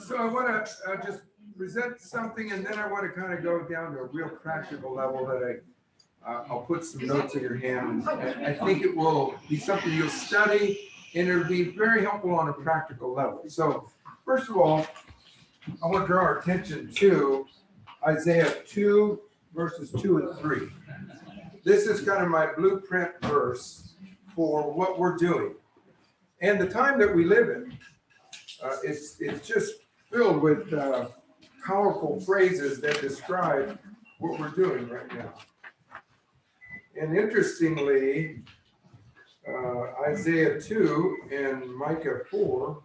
So I want to just present something, and then I want to kind of go down to a real practical level that I'll put some notes in your hand. And I think it will be something you'll study, and it'll be very helpful on a practical level. So first of all, I want to draw our attention to Isaiah 2, verses 2 and 3. This is kind of my blueprint verse for what we're doing. And the time that we live in, it's just filled with powerful phrases that describe what we're doing right now. And interestingly, Isaiah 2 and Micah 4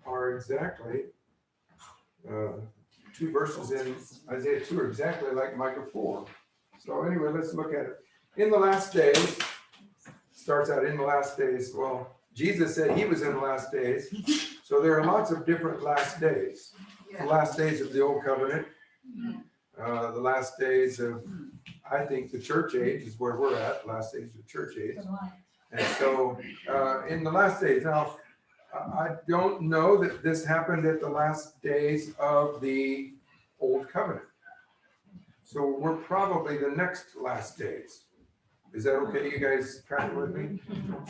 are exactly, two verses in Isaiah 2 are exactly like Micah 4. So anyway, let's look at it. In the last days, starts out in the last days. Well, Jesus said he was in the last days. So there are lots of different last days. The last days of the old covenant, the last days of, I think, the church age is where we're at, last days of the church age. And so in the last days, now, I don't know that this happened at the last days of the old covenant. So we're probably the next last days. Is that okay? You guys tracking with me?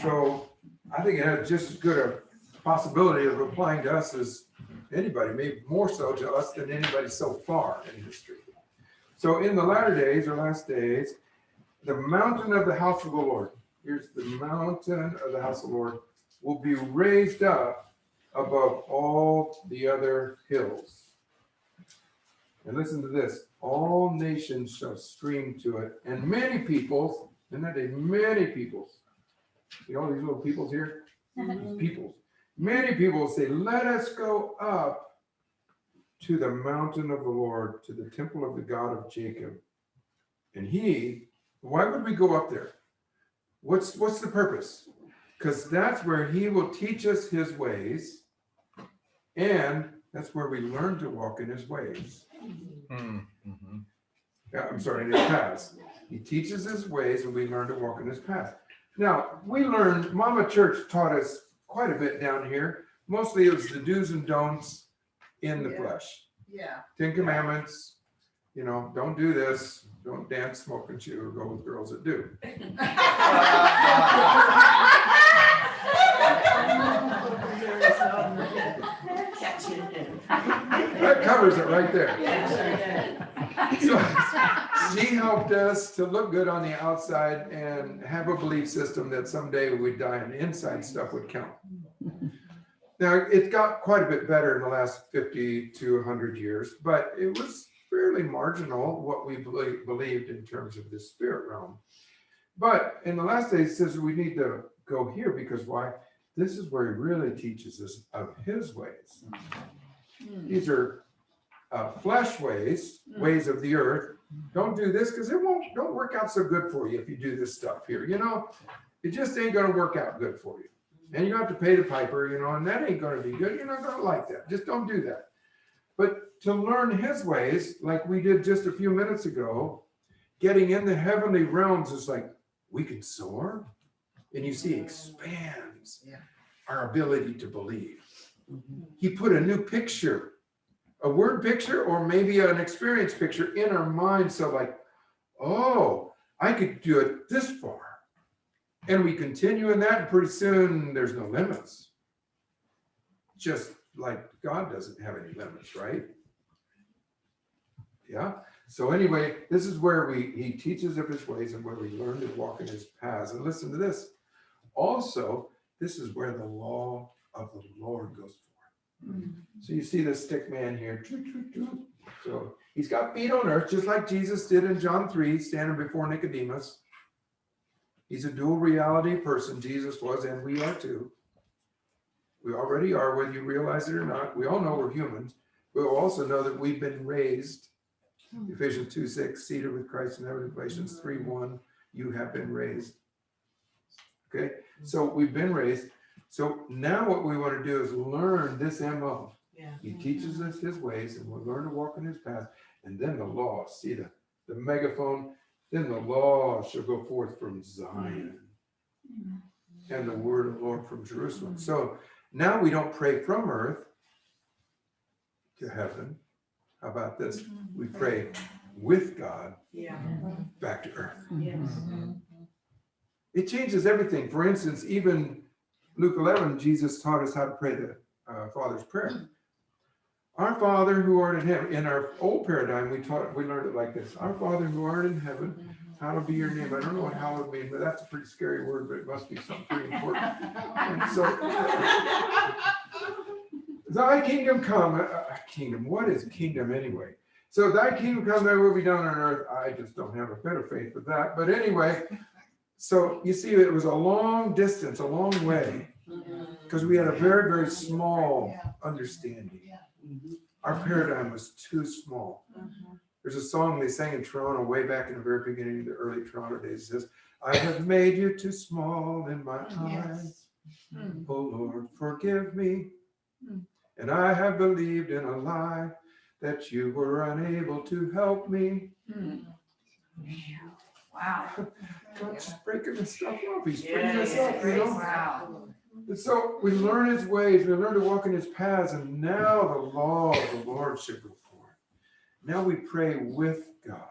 So I think it has just as good a possibility of applying to us as anybody, maybe more so to us than anybody so far in history. So in the latter days or last days, the mountain of the house of the Lord, here's the mountain of the house of the Lord, will be raised up above all the other hills. And listen to this, all nations shall stream to it, and many peoples, isn't that a many peoples? You know these little peoples here? These peoples. Many people say, let us go up to the mountain of the Lord, to the temple of the God of Jacob. And why would we go up there? What's the purpose? Because that's where he will teach us his ways, and that's where we learn to walk in his ways. Mm-hmm. Yeah, I'm sorry, in his paths. He teaches his ways, and we learn to walk in his path. Now, we learned, Mama Church taught us quite a bit down here. Mostly it was the do's and don'ts in the flesh. Yeah. 10 Commandments, don't do this, don't dance, smoke, and chew, or go with girls that do. That covers it right there. So she helped us to look good on the outside and have a belief system that someday we'd die and the inside stuff would count. Now, it got quite a bit better in the last 50 to 100 years, but it was fairly marginal what we believed in terms of the spirit realm. But in the last days, it says we need to go here because why? This is where he really teaches us of his ways. These are flesh ways, ways of the earth. Don't do this because don't work out so good for you if you do this stuff here. It just ain't going to work out good for you. And you have to pay the piper, and that ain't going to be good. You're not going to like that. Just don't do that. But to learn his ways, like we did just a few minutes ago, getting in the heavenly realms is like we can soar. And you see, expands our ability to believe. He put a new picture, a word picture, or maybe an experience picture in our mind. So like, oh, I could do it this far. And we continue in that, and pretty soon there's no limits. Just like God doesn't have any limits, right? Yeah. So anyway, this is where he teaches of his ways and where we learn to walk in his paths. And listen to this. Also, this is where the law of the Lord goes forth. So you see this stick man here. So he's got feet on earth, just like Jesus did in John 3, standing before Nicodemus. He's a dual reality person. Jesus was, and we are too. We already are, whether you realize it or not. We all know we're humans. We also know that we've been raised. Ephesians 2:6, seated with Christ in heavenly places. 3:1, you have been raised. Okay, so we've been raised. So now what we want to do is learn this MO. He teaches us his ways, and we'll learn to walk in his path. And then the law, see the megaphone, then the law shall go forth from Zion, and the word of the Lord from Jerusalem. So now we don't pray from earth. to heaven. How about this? We pray with God back to earth. It changes everything. For instance, even Luke 11, Jesus taught us how to pray the Father's Prayer. Our Father who art in heaven. In our old paradigm, we learned it like this. Our Father who art in heaven, hallowed be your name. I don't know what hallowed means, but that's a pretty scary word, but it must be something pretty important. And so, thy kingdom come. Kingdom, what is kingdom anyway? So thy kingdom come, thy will be done on earth. I just don't have a better faith with that. But anyway, so you see, it was a long distance, a long way, because we had a very, very small understanding. Our paradigm was too small. There's a song they sang in Toronto way back in the very beginning of the early Toronto days. It says, I have made you too small in my eyes. Oh Lord, forgive me. And I have believed in a lie that you were unable to help me. Wow. God's breaking this stuff up. He's bringing us up, you know. Wow. And so we learn his ways, we learn to walk in his paths, and now the law of the Lord should go forth. Now we pray with God.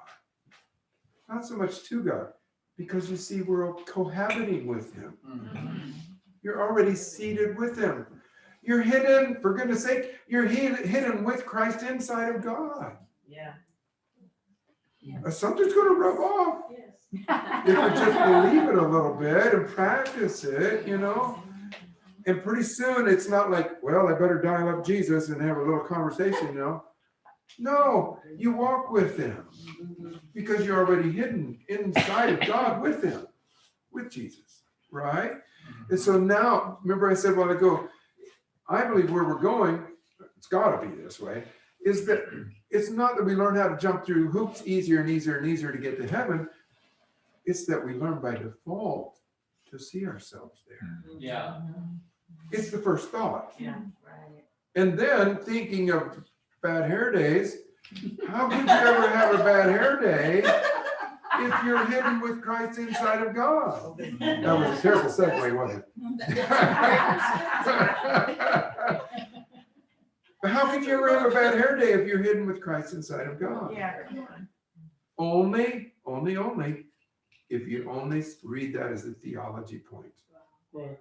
Not so much to God, because you see, we're cohabiting with him. You're already seated with him. You're hidden, for goodness sake, you're hidden with Christ inside of God. Something's going to rub off. If you just believe it a little bit and practice it, you know. And pretty soon it's not like, well, I better dial up Jesus and have a little conversation, you know. No, you walk with him because you're already hidden inside of God with him, with Jesus, right? And so now, remember I said a while ago, I believe where we're going, it's got to be this way, is that it's not that we learn how to jump through hoops easier and easier and easier to get to heaven. It's that we learn by default to see ourselves there. It's the first thought. And then thinking of bad hair days, how could you ever have a bad hair day if you're hidden with Christ inside of God? That was a terrible segue, wasn't it? But how could you ever have a bad hair day if you're hidden with Christ inside of God? Only if you only read that as a theology point. Right.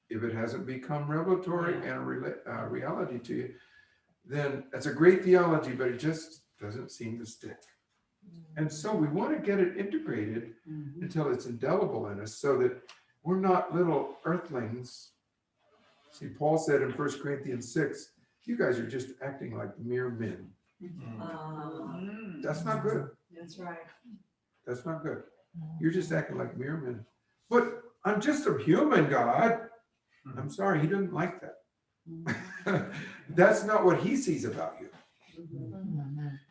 If it hasn't become revelatory and a reality to you, then that's a great theology, but it just doesn't seem to stick. And so we want to get it integrated until it's indelible in us so that we're not little earthlings. See, Paul said in 1 Corinthians 6, you guys are just acting like mere men. That's not good. That's right. That's not good. You're just acting like mere men. But I'm just a human, God. I'm sorry, he doesn't like that. That's not what he sees about you.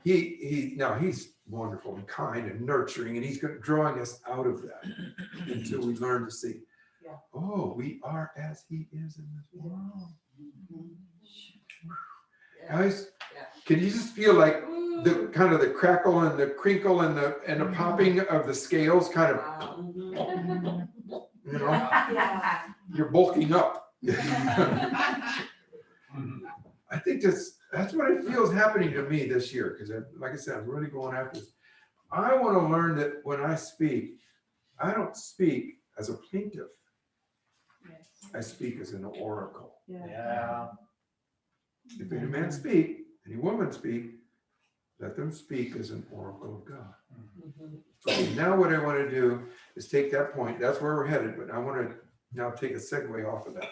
He's wonderful and kind and nurturing, and he's drawing us out of that until we learn to see, oh, we are as he is in this world. Guys, can you just feel like the kind of the crackle and the crinkle and the popping of the scales kind of, you know, you're bulking up. I think that's what it feels happening to me this year, because like I said, I'm really going after this. I want to learn that when I speak, I don't speak as a plaintiff. I speak as an oracle. If any man speak, any woman speak, let them speak as an oracle of God. So now what I want to do is take that point, that's where we're headed, but I want to now take a segue off of that.